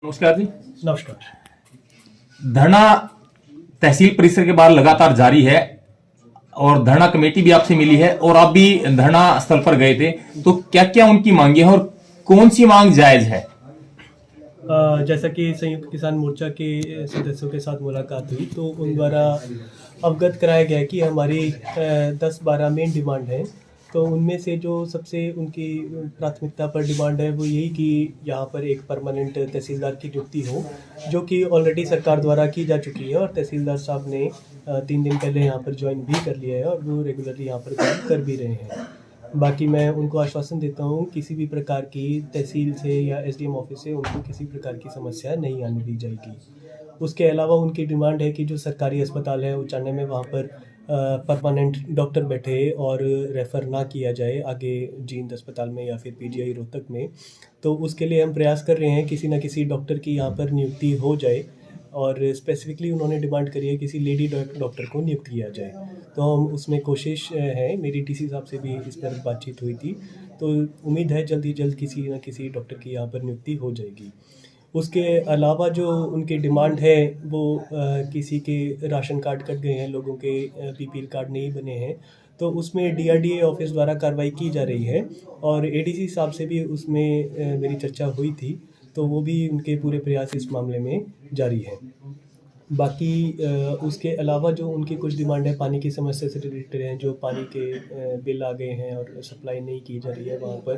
नमस्कार जी। नमस्कार। धरना तहसील परिसर के बाहर लगातार जारी है और धरना कमेटी भी आपसे मिली है और आप भी धरना स्थल पर गए थे, तो क्या क्या उनकी मांगे हैं और कौन सी मांग जायज है? जैसा कि संयुक्त किसान मोर्चा के सदस्यों के साथ मुलाकात हुई तो उन द्वारा अवगत कराया गया कि हमारी 10-12 मेन डिमांड है। तो उनमें से जो सबसे उनकी प्राथमिकता पर डिमांड है वो यही कि यहाँ पर एक परमानेंट तहसीलदार की नियुक्ति हो, जो कि ऑलरेडी सरकार द्वारा की जा चुकी है और तहसीलदार साहब ने 3 दिन पहले यहाँ पर ज्वाइन भी कर लिया है और वो रेगुलरली यहाँ पर काम कर भी रहे हैं। बाकी मैं उनको आश्वासन देता हूँ किसी भी प्रकार की तहसील से या एसडीएम ऑफिस से उनको किसी प्रकार की समस्या नहीं आने दी जाएगी। उसके अलावा उनकी डिमांड है कि जो सरकारी अस्पताल है उचाने में वहाँ पर परमानेंट डॉक्टर बैठे और रेफ़र ना किया जाए आगे जींद अस्पताल में या फिर पीजीआई रोहतक में। तो उसके लिए हम प्रयास कर रहे हैं किसी न किसी डॉक्टर की यहाँ पर नियुक्ति हो जाए और स्पेसिफिकली उन्होंने डिमांड करी है किसी लेडी डॉक्टर को नियुक्त किया जाए। तो हम उसमें कोशिश है, मेरी डीसी साहब से भी इस पर बातचीत हुई थी, तो उम्मीद है जल्द ही जल्द किसी न किसी डॉक्टर की यहाँ पर नियुक्ति हो जाएगी। उसके अलावा जो उनकी डिमांड है वो किसी के राशन कार्ड कट गए हैं, लोगों के बीपीएल कार्ड नहीं बने हैं, तो उसमें डीआरडीए ऑफिस द्वारा कार्रवाई की जा रही है और एडीसी साहब से भी उसमें मेरी चर्चा हुई थी, तो वो भी उनके पूरे प्रयास इस मामले में जारी हैं। बाकी उसके अलावा जो उनकी कुछ डिमांड है पानी की समस्या से रिलेटेड हैं, जो पानी के बिल आ गए हैं और सप्लाई नहीं की जा रही है वहाँ पर,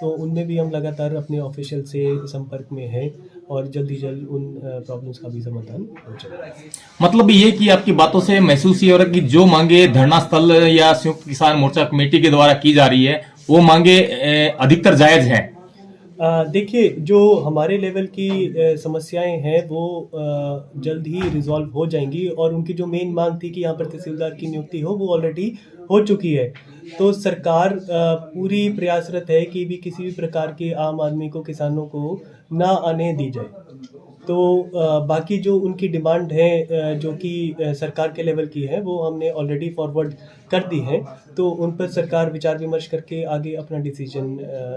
तो उनमें भी हम लगातार अपने ऑफिशियल से संपर्क में हैं और जल्द ही जल्द उन प्रॉब्लम्स का भी समाधान हो जाएगा। मतलब ये कि आपकी बातों से महसूस ये हो रहा है कि जो मांगे धरना स्थल या संयुक्त किसान मोर्चा कमेटी के द्वारा की जा रही है वो मांगे अधिकतर जायज है। देखिए, जो हमारे लेवल की समस्याएं हैं वो जल्द ही रिजॉल्व हो जाएंगी और उनकी जो मेन मांग थी कि यहाँ पर तहसीलदार की नियुक्ति हो वो ऑलरेडी हो चुकी है। तो सरकार पूरी प्रयासरत है कि भी किसी भी प्रकार की आम आदमी को, किसानों को ना आने दी जाए। तो बाकी जो उनकी डिमांड है जो कि सरकार के लेवल की है वो हमने ऑलरेडी फॉरवर्ड कर दी है, तो उन पर सरकार विचार विमर्श करके आगे अपना डिसीजन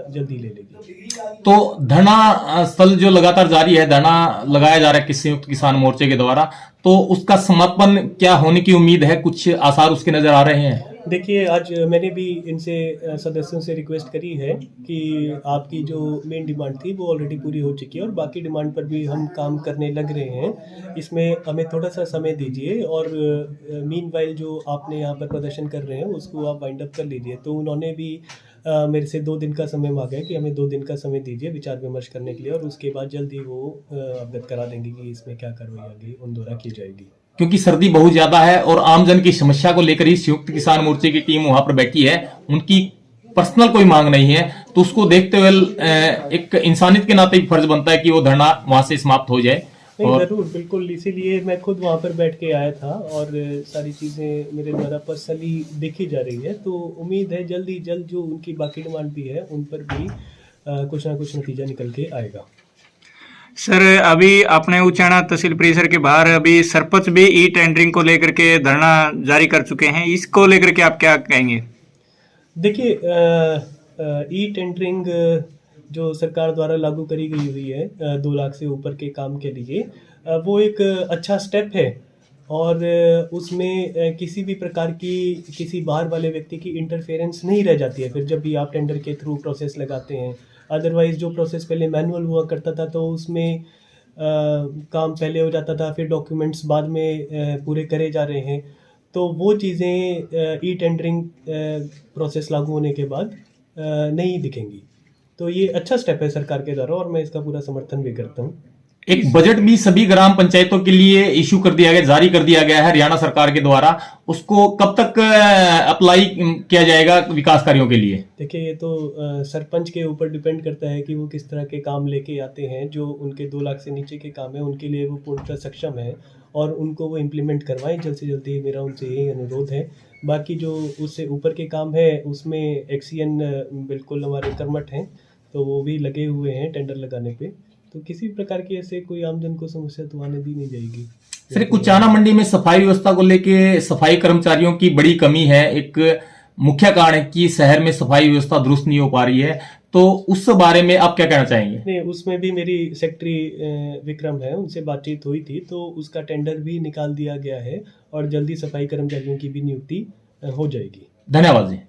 जल्दी ले लेगी। तो धरना स्थल जो लगातार जारी है, धरना लगाया जा रहा है संयुक्त किसान मोर्चे के द्वारा, तो उसका समापन क्या होने की उम्मीद है? कुछ आसार उसके नजर आ रहे हैं? देखिए, आज मैंने भी इनसे सदस्यों से रिक्वेस्ट करी है कि आपकी जो मेन डिमांड थी वो ऑलरेडी पूरी हो चुकी है और बाकी डिमांड पर भी हम काम करने लग रहे हैं। इसमें हमें थोड़ा सा समय दीजिए और मीनवाइल जो आपने यहाँ पर प्रदर्शन कर रहे हैं उसको आप वाइंड अप कर लीजिए। तो उन्होंने भी मेरे से 2 दिन का समय मांगा है कि हमें 2 दिन का समय दीजिए विचार विमर्श करने के लिए और उसके बाद जल्दी वो अवगत करा देंगे कि इसमें क्या कार्रवाई आगे उन द्वारा की जाएगी। क्योंकि सर्दी बहुत ज्यादा है और आमजन की समस्या को लेकर ही संयुक्त किसान मोर्चे की टीम वहां पर बैठी है, उनकी पर्सनल कोई मांग नहीं है, तो उसको देखते हुए एक इंसानियत के नाते भी फर्ज बनता है कि वो धरना वहां से समाप्त हो जाए। नहीं, जरूर, बिल्कुल, इसीलिए मैं खुद वहाँ पर बैठ के आया था और सारी चीज़ें मेरे द्वारा पर्सनली देखी जा रही है। तो उम्मीद है जल्द ही जल्द जो उनकी बाकी डिमांड भी है उन पर भी कुछ ना कुछ नतीजा निकल के आएगा। सर, अभी अपने उचाना तहसील परिसर के बाहर अभी सरपंच भी ई टेंडरिंग को लेकर के धरना जारी कर चुके हैं, इसको लेकर के आप क्या कहेंगे? देखिए, ई टेंडरिंग जो सरकार द्वारा लागू करी गई हुई है 2 लाख से ऊपर के काम के लिए, वो एक अच्छा स्टेप है और उसमें किसी भी प्रकार की किसी बाहर वाले व्यक्ति की इंटरफेरेंस नहीं रह जाती है फिर जब भी आप टेंडर के थ्रू प्रोसेस लगाते हैं। अदरवाइज़ जो प्रोसेस पहले मैनुअल हुआ करता था तो उसमें काम पहले हो जाता था, फिर डॉक्यूमेंट्स बाद में पूरे करे जा रहे हैं। तो वो चीज़ें ई टेंडरिंग प्रोसेस लागू होने के बाद नहीं दिखेंगी। तो ये अच्छा स्टेप है सरकार के द्वारा और मैं इसका पूरा समर्थन भी करता हूँ। एक बजट भी सभी ग्राम पंचायतों के लिए इश्यू कर दिया गया, जारी कर दिया गया है हरियाणा सरकार के द्वारा, उसको कब तक अप्लाई किया जाएगा विकास कार्यों के लिए? देखिए, ये तो सरपंच के ऊपर डिपेंड करता है कि वो किस तरह के काम लेके आते हैं। जो उनके 2 लाख से नीचे के काम है उनके लिए वो पूर्णतः सक्षम है और उनको वो इम्प्लीमेंट करवाएं जल्द से जल्दी, मेरा उनसे यही अनुरोध है। बाकी जो उससे ऊपर के काम है उसमें एक्सीएन बिल्कुल हमारे कर्मठ हैं, तो वो भी लगे हुए हैं टेंडर लगाने पे, तो किसी प्रकार की ऐसे कोई आमजन को समस्या तो आने दी नहीं जाएगी। सर, कुचाना मंडी में सफाई व्यवस्था को लेके सफाई कर्मचारियों की बड़ी कमी है, एक मुख्य कारण है कि शहर में सफाई व्यवस्था दुरुस्त नहीं हो पा रही है। तो उस बारे में आप क्या कहना चाहेंगे? नहीं, उसमें भी मेरी सेक्रेटरी विक्रम है, उनसे बातचीत हुई थी, तो उसका टेंडर भी निकाल दिया गया है और जल्दी सफाई कर्मचारियों की भी नियुक्ति हो जाएगी। धन्यवाद जी।